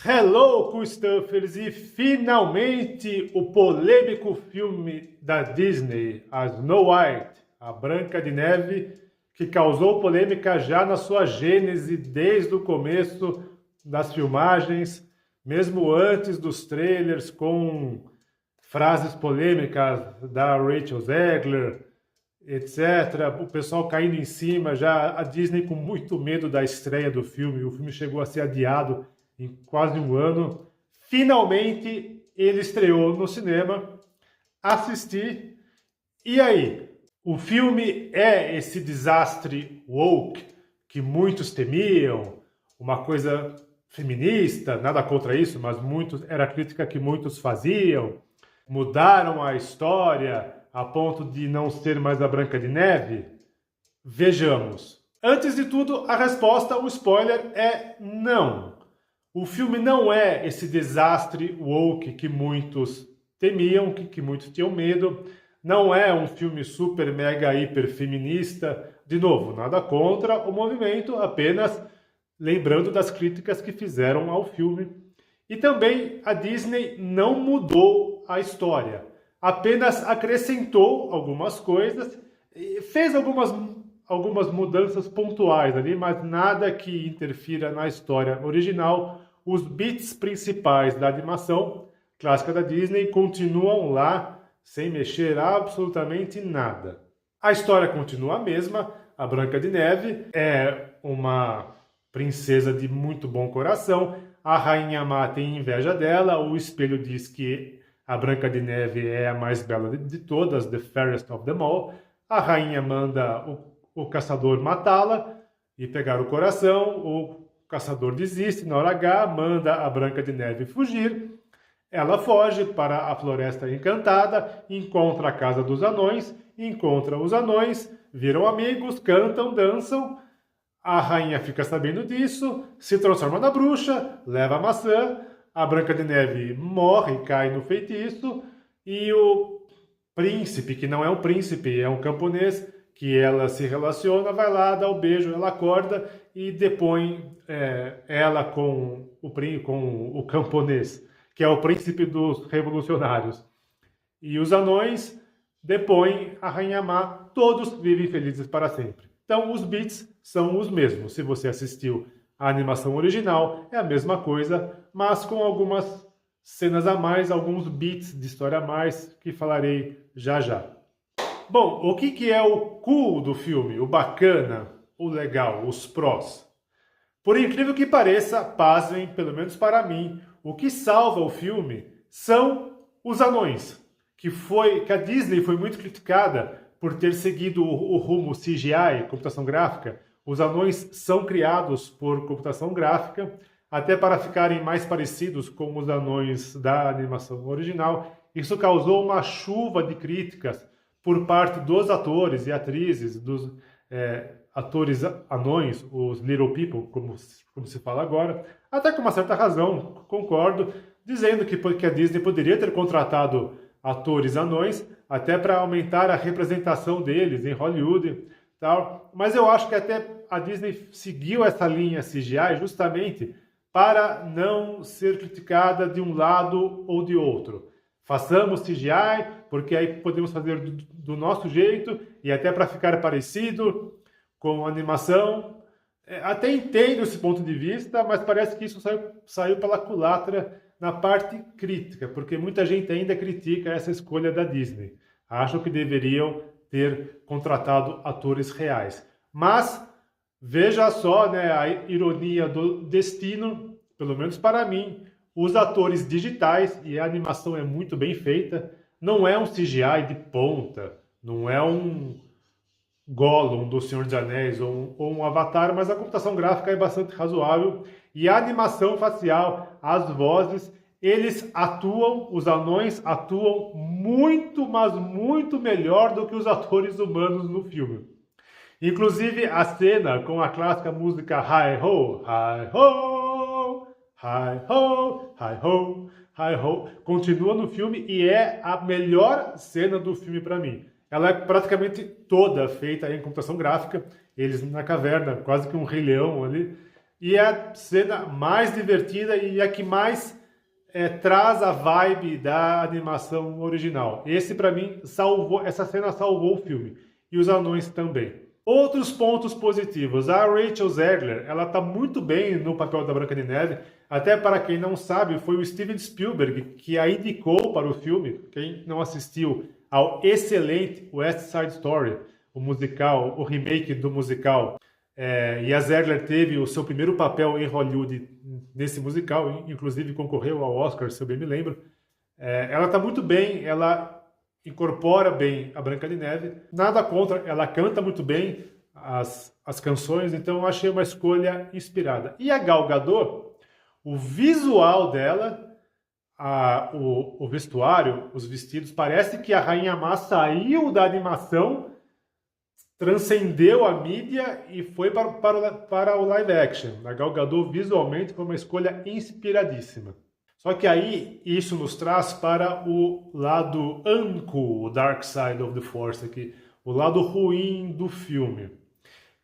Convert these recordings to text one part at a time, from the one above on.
Hello, Costuffers! E finalmente o polêmico filme da Disney, a Snow White, a Branca de Neve, que causou polêmica já na sua gênese desde o começo das filmagens, mesmo antes dos trailers, com frases polêmicas da Rachel Zegler, etc. O pessoal caindo em cima, já a Disney com muito medo da estreia do filme. O filme chegou a ser adiado em quase um ano. Finalmente ele estreou no cinema. Assisti. E aí? O filme é esse desastre woke que muitos temiam, uma coisa feminista, nada contra isso, mas era a crítica que muitos faziam. Mudaram a história a ponto de não ser mais a Branca de Neve? Vejamos. Antes de tudo, a resposta, o spoiler, é não. O filme não é esse desastre woke que muitos temiam, que muitos tinham medo. Não é um filme super, mega, hiper feminista. De novo, nada contra o movimento, apenas lembrando das críticas que fizeram ao filme. E também a Disney não mudou a história, apenas acrescentou algumas coisas, fez algumas mudanças pontuais ali, mas nada que interfira na história original. Os beats principais da animação clássica da Disney continuam lá, sem mexer absolutamente nada. A história continua a mesma. A Branca de Neve é uma princesa de muito bom coração. A Rainha Má tem inveja dela. O espelho diz que a Branca de Neve é a mais bela de todas, the fairest of them all. A rainha manda o caçador matá-la e pegar o coração. O caçador desiste na hora H, manda a Branca de Neve fugir. Ela foge para a Floresta Encantada, encontra a Casa dos Anões, encontra os anões, viram amigos, cantam, dançam. A rainha fica sabendo disso, se transforma na bruxa, leva a maçã, a Branca de Neve morre, cai no feitiço, e o príncipe, que não é um príncipe, é um camponês, que ela se relaciona, vai lá, dá o beijo, ela acorda e depõe ela com o camponês, que é o príncipe dos revolucionários. E os anões depõem a Rainha Má, todos vivem felizes para sempre. Então os beats são os mesmos. Se você assistiu a animação original, é a mesma coisa, mas com algumas cenas a mais, alguns beats de história a mais, que falarei já já. Bom, o que é o cool do filme? O bacana, o legal, os prós? Por incrível que pareça, pasmem, pelo menos para mim, o que salva o filme são os anões, que a Disney foi muito criticada por ter seguido o rumo CGI, computação gráfica. Os anões são criados por computação gráfica, até para ficarem mais parecidos com os anões da animação original. Isso causou uma chuva de críticas por parte dos atores e atrizes, dos atores anões, os little people, como se fala agora, até com uma certa razão, concordo, dizendo que a Disney poderia ter contratado atores anões, até para aumentar a representação deles em Hollywood, tal. Mas eu acho que até a Disney seguiu essa linha CGI justamente para não ser criticada de um lado ou de outro. Façamos CGI, porque aí podemos fazer do nosso jeito, e até para ficar parecido com a animação. Até entendo esse ponto de vista, mas parece que isso saiu pela culatra na parte crítica, porque muita gente ainda critica essa escolha da Disney. Acham que deveriam ter contratado atores reais. Mas, veja só, né, a ironia do destino, pelo menos para mim, os atores digitais, e a animação é muito bem feita, não é um CGI de ponta, não é um Gollum do Senhor dos Anéis ou um Avatar, mas a computação gráfica é bastante razoável, e a animação facial, as vozes, os anões atuam muito, mas muito melhor do que os atores humanos no filme. Inclusive a cena com a clássica música Hi Ho, Hi Ho, Hi Ho, Hi Ho, Hi Ho, continua no filme e é a melhor cena do filme para mim. Ela é praticamente toda feita em computação gráfica, eles na caverna, quase que um Rei Leão ali, e é a cena mais divertida e a que mais traz a vibe da animação original. Esse, para mim, essa cena salvou o filme. E os anões também. Outros pontos positivos. A Rachel Zegler, ela está muito bem no papel da Branca de Neve. Até para quem não sabe, foi o Steven Spielberg que a indicou para o filme. Quem não assistiu ao excelente West Side Story, o musical, o remake do musical. E a Zegler teve o seu primeiro papel em Hollywood nesse musical, inclusive concorreu ao Oscar, se eu bem me lembro. Ela está muito bem, ela incorpora bem a Branca de Neve, nada contra, ela canta muito bem as canções, então eu achei uma escolha inspirada. E a Gal Gadot, o visual dela, o vestuário, os vestidos, parece que a Rainha Má saiu da animação, transcendeu a mídia e foi para o live action. A Gal Gadot visualmente foi uma escolha inspiradíssima. Só que aí isso nos traz para o lado uncool, o Dark Side of the Force aqui, o lado ruim do filme,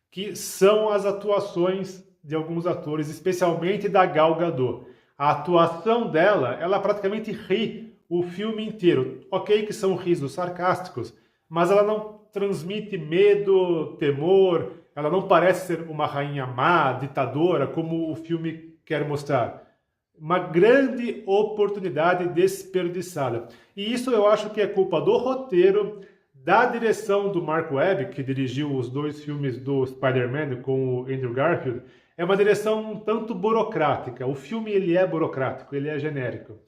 que são as atuações de alguns atores, especialmente da Gal Gadot. A atuação dela, ela praticamente ri o filme inteiro. Ok que são risos sarcásticos, mas ela não transmite medo, temor, ela não parece ser uma rainha má, ditadora, como o filme quer mostrar. Uma grande oportunidade desperdiçada. E isso eu acho que é culpa do roteiro, da direção do Mark Webb, que dirigiu os 2 filmes do Spider-Man com o Andrew Garfield. É uma direção um tanto burocrática. O filme ele é burocrático, ele é genérico.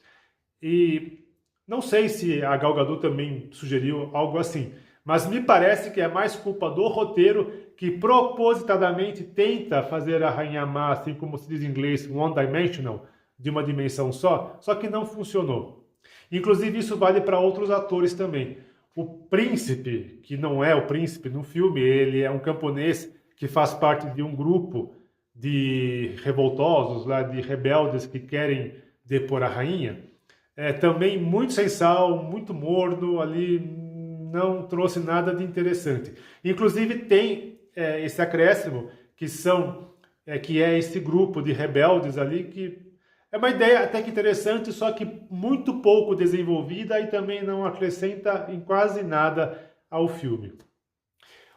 E não sei se a Gal Gadot também sugeriu algo assim, mas me parece que é mais culpa do roteiro, que propositadamente tenta fazer a Rainha Má, assim como se diz em inglês, one-dimensional, de uma dimensão só que não funcionou. Inclusive isso vale para outros atores também. O príncipe, que não é o príncipe no filme, ele é um camponês que faz parte de um grupo de revoltosos, lá, de rebeldes que querem depor a rainha. Também muito sem sal, muito morno, ali não trouxe nada de interessante. Inclusive tem esse acréscimo, que é esse grupo de rebeldes ali, que é uma ideia até que interessante, só que muito pouco desenvolvida e também não acrescenta em quase nada ao filme.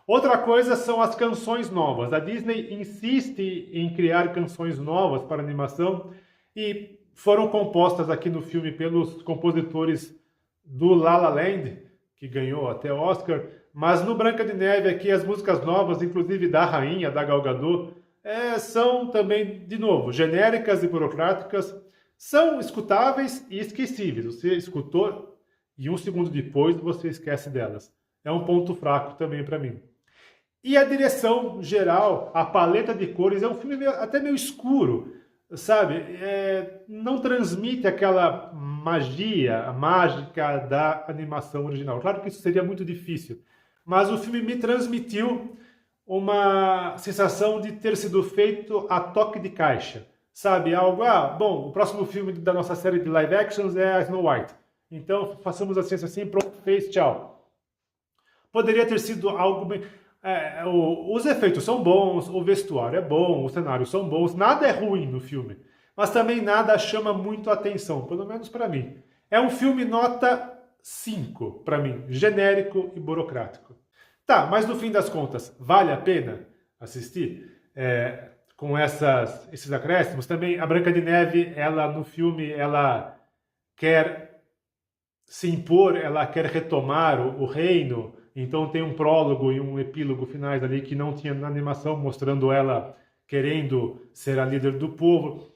Outra coisa são as canções novas. A Disney insiste em criar canções novas para animação e foram compostas aqui no filme pelos compositores do La La Land, que ganhou até Oscar, mas no Branca de Neve aqui as músicas novas, inclusive da Rainha, da Gal Gadot, são também, de novo, genéricas e burocráticas, são escutáveis e esquecíveis. Você escutou e um segundo depois você esquece delas. É um ponto fraco também para mim. E a direção geral, a paleta de cores, é um filme até meio escuro, sabe? Não transmite aquela magia, mágica da animação original. Claro que isso seria muito difícil, mas o filme me transmitiu uma sensação de ter sido feito a toque de caixa, sabe? Algo, bom, o próximo filme da nossa série de live actions é a Snow White. Então, façamos assim, pronto, fez, tchau. Poderia ter sido algo bem... os efeitos são bons, o vestuário é bom, os cenários são bons, nada é ruim no filme, mas também nada chama muito a atenção, pelo menos para mim. É um filme nota 5 para mim, genérico e burocrático. Tá, mas no fim das contas, vale a pena assistir? Com esses acréscimos? Também a Branca de Neve, ela no filme, ela quer se impor, ela quer retomar o reino, então tem um prólogo e um epílogo finais ali que não tinha na animação, mostrando ela querendo ser a líder do povo.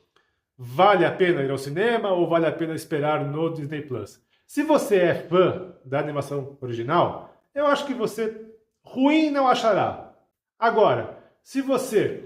Vale a pena ir ao cinema ou vale a pena esperar no Disney Plus? Se você é fã da animação original, eu acho que você ruim não achará. Agora, se você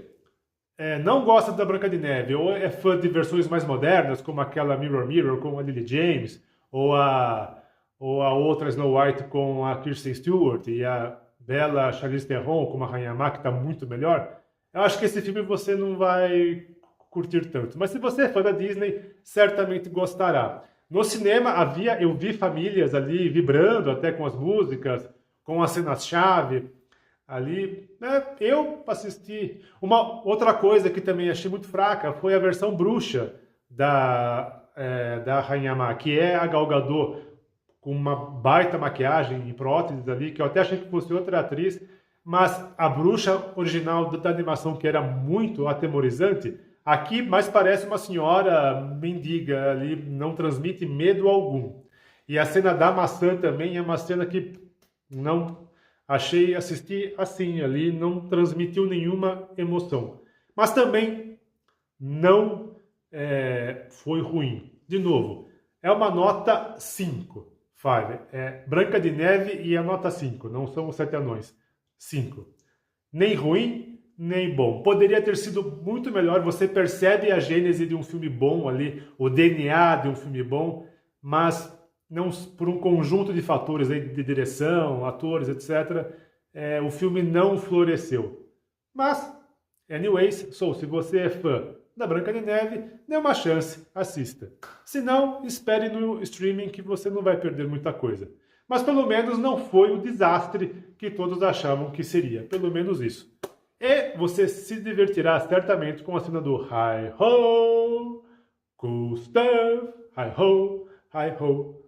não gosta da Branca de Neve ou é fã de versões mais modernas, como aquela Mirror Mirror com a Lily James, ou a outra Snow White com a Kristen Stewart e a bela Charlize Theron com a Rainha Má, que está muito melhor, eu acho que esse filme você não vai curtir tanto. Mas se você é fã da Disney, certamente gostará. No cinema eu vi famílias ali vibrando até com as músicas, com as cenas-chave. Ali, né, eu assisti. Uma outra coisa que também achei muito fraca foi a versão bruxa da Rainha Má, que é a Gal Gadot, com uma baita maquiagem e próteses ali, que eu até achei que fosse outra atriz, mas a bruxa original da animação, que era muito atemorizante, aqui mais parece uma senhora mendiga ali, não transmite medo algum. E a cena da maçã também é uma cena que não achei, assisti assim ali, não transmitiu nenhuma emoção. Mas também não foi ruim. De novo, é uma nota 5. Branca de Neve e a nota 5, não são os Sete Anões. 5. Nem ruim, nem bom. Poderia ter sido muito melhor, você percebe a gênese de um filme bom ali, o DNA de um filme bom, mas não por um conjunto de fatores aí, de direção, atores, etc., o filme não floresceu. Mas, anyways, se você é fã da Branca de Neve, dê uma chance, assista. Se não, espere no streaming que você não vai perder muita coisa. Mas pelo menos não foi o desastre que todos achavam que seria. Pelo menos isso. E você se divertirá certamente com a cena do Hi Ho, Cool Stuff, Hi Ho, Hi Ho.